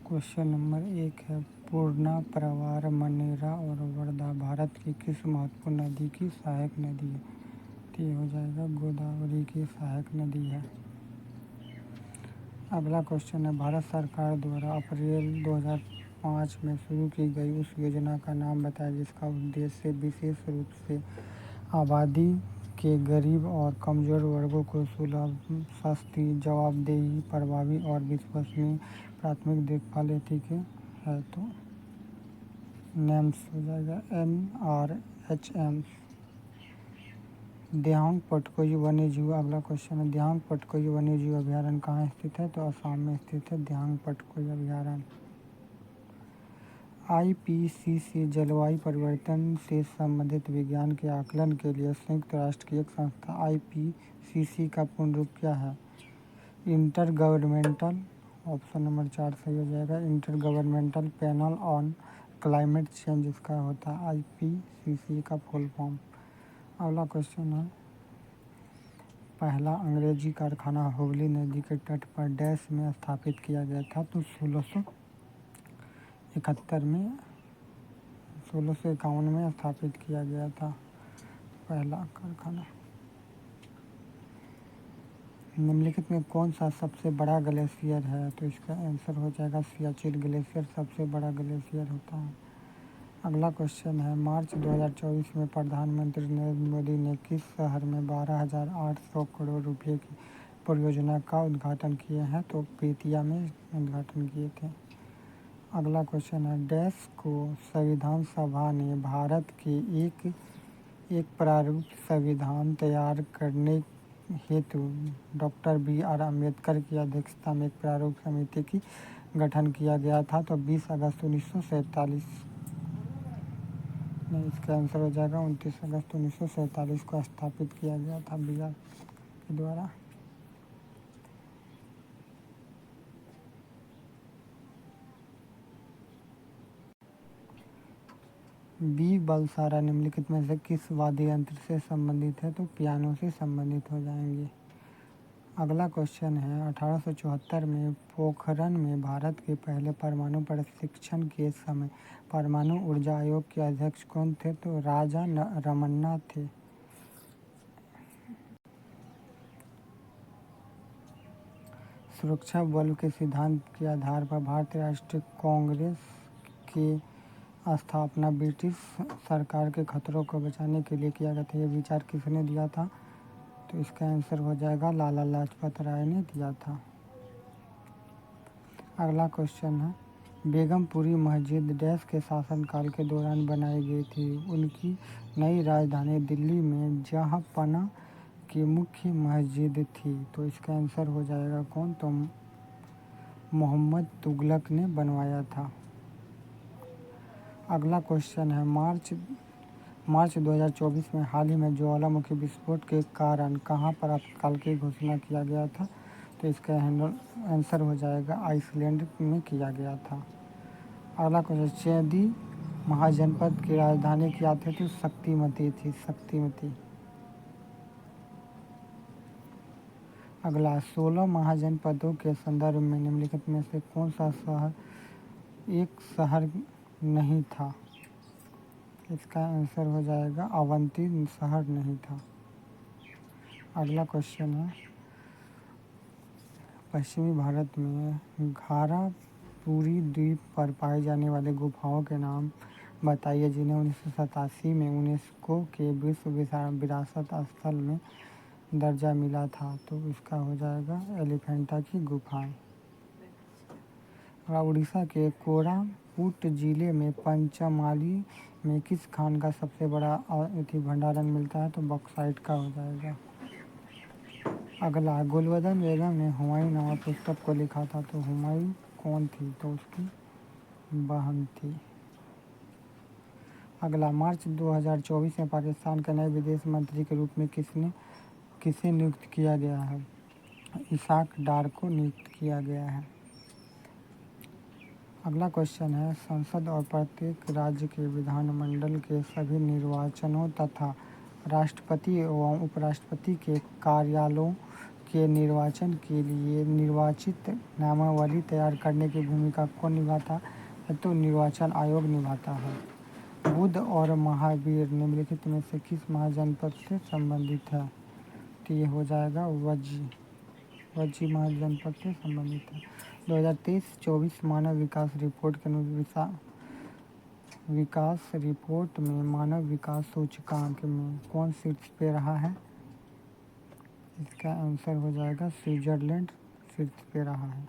Question number 1 है, पूर्णा, प्रवार, मनेरा और वर्धा भारत की किस महत्वपूर्ण नदी की सहायक नदी है? तो ये हो जाएगा गोदावरी की सहायक नदी है। अगला क्वेश्चन है, भारत सरकार द्वारा अप्रैल 2005 में शुरू की गई उस योजना का नाम बताएं जिसका उद्देश्य विशेष रूप से आबादी के गरीब और कमज़ोर वर्गों को सुलभ, सस्ती, जवाबदेही, प्रभावी और विश्वसनीय प्राथमिक देखभाल एथिक है। तो नेम्स हो जाएगा NRHM। दियांग पटकोई वन्यजीव, अगला क्वेश्चन है, दियांग पटकोई वन्यजीव अभयारण्य कहाँ स्थित है? तो असम में स्थित है दियांग पटकोई अभयारण्य। IPCC जलवायु परिवर्तन से संबंधित विज्ञान के आकलन के लिए संयुक्त राष्ट्र की एक संस्था IPCC का पूर्ण रूप क्या है? इंटर गवर्नमेंटल, ऑप्शन नंबर 4 सही हो जाएगा, inter governmental panel on climate change इसका होता है IPCC का फुल फॉर्म। अगला क्वेश्चन है, पहला अंग्रेजी कारखाना हुगली नदी के तट पर डैश में स्थापित किया गया था? तो 1651 में स्थापित किया गया था पहला कारखाना। निम्नलिखित में कौन सा सबसे बड़ा ग्लेशियर है? तो इसका आंसर हो जाएगा सियाचिन ग्लेशियर सबसे बड़ा ग्लेशियर होता है। अगला क्वेश्चन है, मार्च 2024 में प्रधानमंत्री नरेंद्र मोदी ने किस शहर में 12,800 करोड़ रुपए की परियोजना का उद्घाटन किए हैं? तो बेतिया में उद्घाटन किए थे। अगला क्वेश्चन है, डैश को संविधान सभा ने भारत के एक प्रारूप संविधान तैयार करने हेतु डॉक्टर BR अम्बेडकर की अध्यक्षता में एक प्रारूप समिति की गठन किया गया था? तो 20 अगस्त 1947 नहीं, इसका आंसर हो जाएगा 29 अगस्त 1947 को स्थापित किया गया था BR के द्वारा। बी बलसारा निम्नलिखित में से किस वाद्य यंत्र से संबंधित है? तो पियानो से संबंधित हो जाएंगे। अगला क्वेश्चन है, 1874 में पोखरण में भारत के पहले परमाणु प्रशिक्षण के समय परमाणु ऊर्जा आयोग के अध्यक्ष कौन थे? तो राजा रमन्ना थे। सुरक्षा बल के सिद्धांत के आधार पर भारतीय राष्ट्रीय कांग्रेस की स्थापना ब्रिटिश सरकार के खतरों को बचाने के लिए किया गया था। यह विचार किसने दिया था? तो इसका आंसर हो जाएगा लाला लाजपत राय ने दिया था। अगला क्वेश्चन है, बेगमपुरी मस्जिद डैश के शासनकाल के दौरान बनाई गई थी? उनकी नई राजधानी दिल्ली में जहांपना की मुख्य मस्जिद थी। तो इसका आंसर हो जाएगा कौन? तो मोहम्मद तुगलक ने बनवाया था। अगला क्वेश्चन है, मार्च 2024 में हाल ही में ज्वालामुखी विस्फोट के कारण कहाँ पर आपातकाल की घोषणा किया गया था? तो इसका आंसर हो जाएगा आइसलैंड में किया गया था। अगला क्वेश्चन, चेदी महाजनपद की राजधानी क्या थी? तो शक्तिमती थी, शक्तिमती। अगला, 16 महाजनपदों के संदर्भ में निम्नलिखित में से कौन सा एक शहर नहीं था? इसका आंसर हो जाएगा अवंती शहर नहीं था। अगला क्वेश्चन है, पश्चिमी भारत में घारापुरी द्वीप पर पाए जाने वाले गुफाओं के नाम बताइए जिन्हें 1987 में यूनेस्को के विश्व विरासत स्थल में दर्जा मिला था? तो इसका हो जाएगा एलिफेंटा की गुफाएं। उड़ीसा के कोरापुट जिले में पंचमाली में किस खान का सबसे बड़ा भंडारण मिलता है? तो बॉक्साइट का हो जाएगा। अगला, गुलबदन बेगम ने हुमायूं नामक पुस्तक को लिखा था? तो हुमायूं कौन थी? तो उसकी बहन थी। अगला, मार्च 2024 में पाकिस्तान के नए विदेश मंत्री के रूप में किसे नियुक्त किया गया है? इसाक डार को नियुक्त किया गया है। अगला क्वेश्चन है, संसद और प्रत्येक राज्य के विधानमंडल के सभी निर्वाचनों तथा राष्ट्रपति एवं उपराष्ट्रपति के कार्यालयों के निर्वाचन के लिए निर्वाचित नामावली तैयार करने की भूमिका कौन निभाता है? तो निर्वाचन आयोग निभाता है। बुध और महावीर निम्नलिखित में से किस महाजनपद से संबंधित है? तो ये हो जाएगा वज्जी महाजनपद से संबंधित है। 2023-24 मानव विकास रिपोर्ट के अनुसार विकास रिपोर्ट में मानव विकास सूचकांक में कौन शीर्ष पे रहा है? इसका आंसर हो जाएगा स्विट्जरलैंड शीर्ष पे रहा है।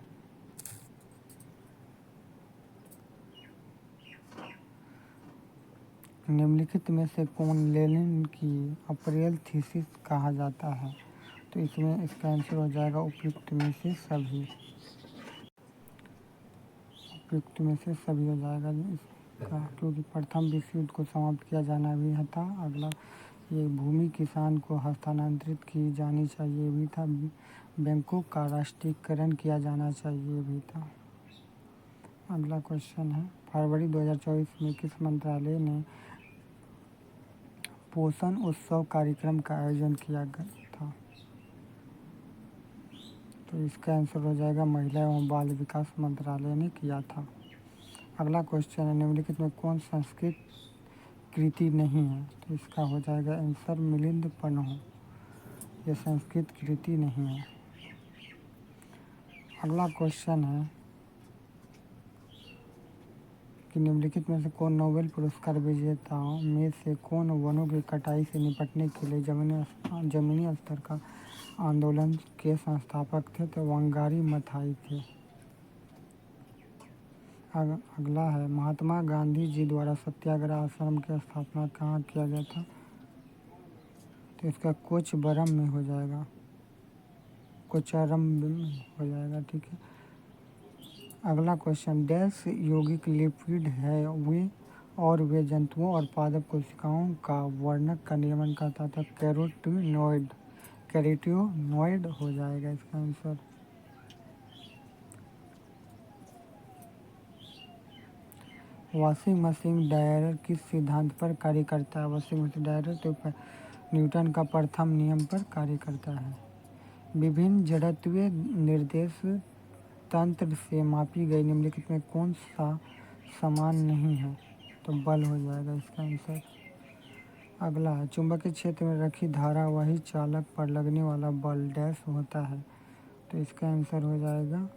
निम्नलिखित में से कौन लेनिन की अप्रैल थीसिस कहा जाता है? तो इसमें इसका आंसर हो जाएगा उपयुक्त में से सभी हो जाएगा इसका, क्योंकि प्रथम विश्व युद्ध को समाप्त किया जाना भी था। अगला ये भूमि किसान को हस्तांतरित की जानी चाहिए भी था। बैंकों का राष्ट्रीयकरण किया जाना चाहिए भी था। अगला क्वेश्चन है, फरवरी 2024 में किस मंत्रालय ने पोषण उत्सव कार्यक्रम का आयोजन किया गया था? तो इसका आंसर हो जाएगा महिला एवं बाल विकास मंत्रालय ने किया था। अगला क्वेश्चन है, निम्नलिखित में कौन संस्कृत कृति नहीं है? तो इसका हो जाएगा आंसर मिलिंद पन्ह। यह संस्कृत कृति नहीं है। अगला क्वेश्चन है कि निम्नलिखित में से कौन नोबेल पुरस्कार विजेताओं में से कौन वनों की कटाई से निपटने के लिए जमीनी स्तर का आंदोलन के संस्थापक थे? तो वंगारी मथाई थे। अगला है, महात्मा गांधी जी द्वारा सत्याग्रह आश्रम की स्थापना कहाँ किया गया था? तो इसका कोचबरम में हो जाएगा, कोचारम में हो जाएगा। ठीक है। अगला क्वेश्चन, डैश यौगिक लिपिड है वे जंतुओं और पादप कोशिकाओं का वर्णक का निर्माण करता था? कैरोटिनॉइड हो जाएगा इसका आंसर। वॉशिंग मशीन ड्रायर किस सिद्धांत पर कार्य करता है? वॉशिंग मशीन ड्रायर तो न्यूटन का प्रथम नियम पर कार्य करता है। विभिन्न जड़त्वीय निर्देश तंत्र से मापी गई निम्नलिखित में कौन सा समान नहीं है? तो बल हो जाएगा इसका आंसर। अगला है, चुंबकीय क्षेत्र में रखी धारावाही चालक पर लगने वाला बल डैश होता है? तो इसका आंसर हो जाएगा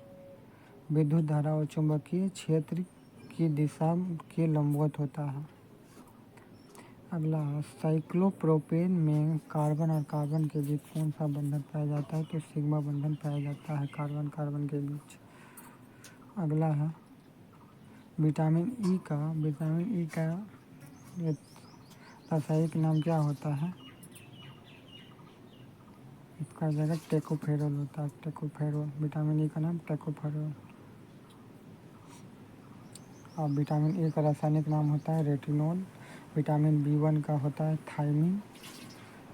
विद्युत धारा और चुंबकीय क्षेत्र की दिशा के लंबवत होता है। अगला है, साइक्लोप्रोपेन में कार्बन और कार्बन के बीच कौन सा बंधन पाया जाता है? तो सिग्मा बंधन पाया जाता है कार्बन कार्बन के बीच। अगला है, विटामिन ई का रासायनिक नाम क्या होता है? इसका जगह टेकोफेरोल होता है, टेकोफेरोल। विटामिन ई का नाम टेकोफेरोल। और विटामिन ए का रासायनिक नाम होता है रेटिनॉल। विटामिन बी1 का होता है थायमिन।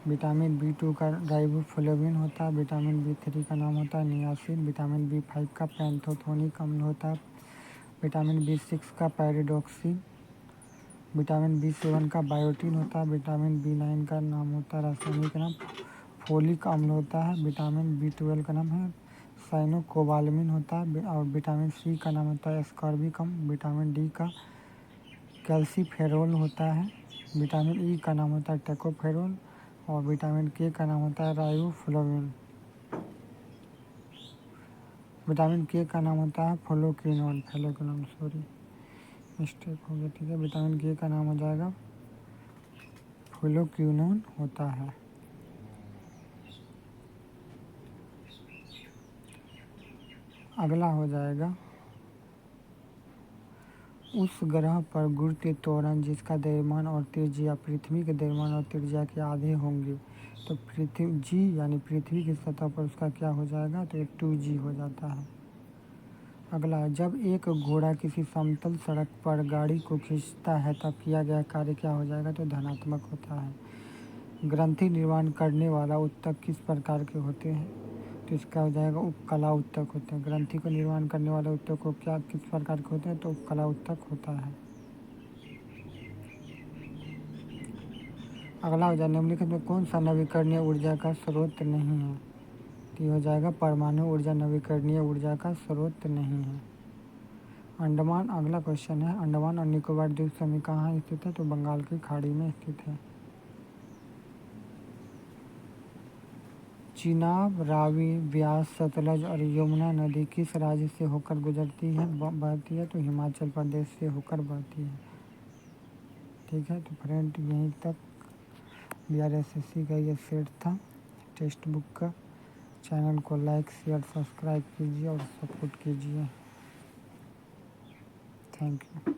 विटामिन बी2 का राइबोफ्लेविन होता है। विटामिन बी3 का नाम होता है नियासिन। विटामिन बी5 का पैंथोथेनिक अम्ल होता है। विटामिन बी6 का पैरिडॉक्सिन। विटामिन बी7 का बायोटीन होता है। विटामिन बी9 का नाम होता है रासायनिक नाम फोलिक अम्ल होता है। विटामिन बी12 का नाम है साइनोकोबालामिन होता है। और विटामिन सी का नाम होता है एस्कॉर्बिकम। विटामिन डी का कैल्सीफेरोल होता है। विटामिन ई का नाम होता है टेकोफेरोल। और विटामिन के का नाम होता है राइबोफ्लेविन। विटामिन के का नाम होता है फ्लोक्विनोन, सॉरी मिस्टेक हो गया। ठीक है, विटामिन के का नाम हो जाएगा फ्लोक्विनोन होता है। अगला हो जाएगा, उस ग्रह पर गुरुत्वीय त्वरण जिसका द्रव्यमान और त्रिज्या पृथ्वी के द्रव्यमान और त्रिज्या के आधे होंगे, तो पृथ्वी जी यानी पृथ्वी की सतह पर उसका क्या हो जाएगा? तो 2g हो जाता है। अगला, जब एक घोड़ा किसी समतल सड़क पर गाड़ी को खींचता है तब किया गया कार्य क्या हो जाएगा? तो धनात्मक होता है। ग्रंथि निर्माण करने वाला उत्तक किस प्रकार के होते हैं? तो इसका हो जाएगा उपकला उत्तक होते हैं। ग्रंथि को निर्माण करने वाले उत्तक को किस प्रकार के होते हैं? तो उपकला उत्तक होता है। अगला हो जाए, निम्नलिखित में कौन सा नवीकरणीय ऊर्जा का स्रोत नहीं है? तो ये हो जाएगा परमाणु ऊर्जा नवीकरणीय ऊर्जा का स्रोत नहीं है। अंडमान, अगला क्वेश्चन है, अंडमान और निकोबार द्वीप समूह कहाँ स्थित है? तो बंगाल की खाड़ी में स्थित है। चिनाब, रावी, ब्यास, सतलज और यमुना नदी किस राज्य से होकर गुजरती है बहती है? तो हिमाचल प्रदेश से होकर बहती है। ठीक है, तो फ्रेंड यहीं तक BRSSC का ये सेट था टेक्स्ट बुक का। चैनल को लाइक शेयर सब्सक्राइब कीजिए और सपोर्ट कीजिए। Thank you.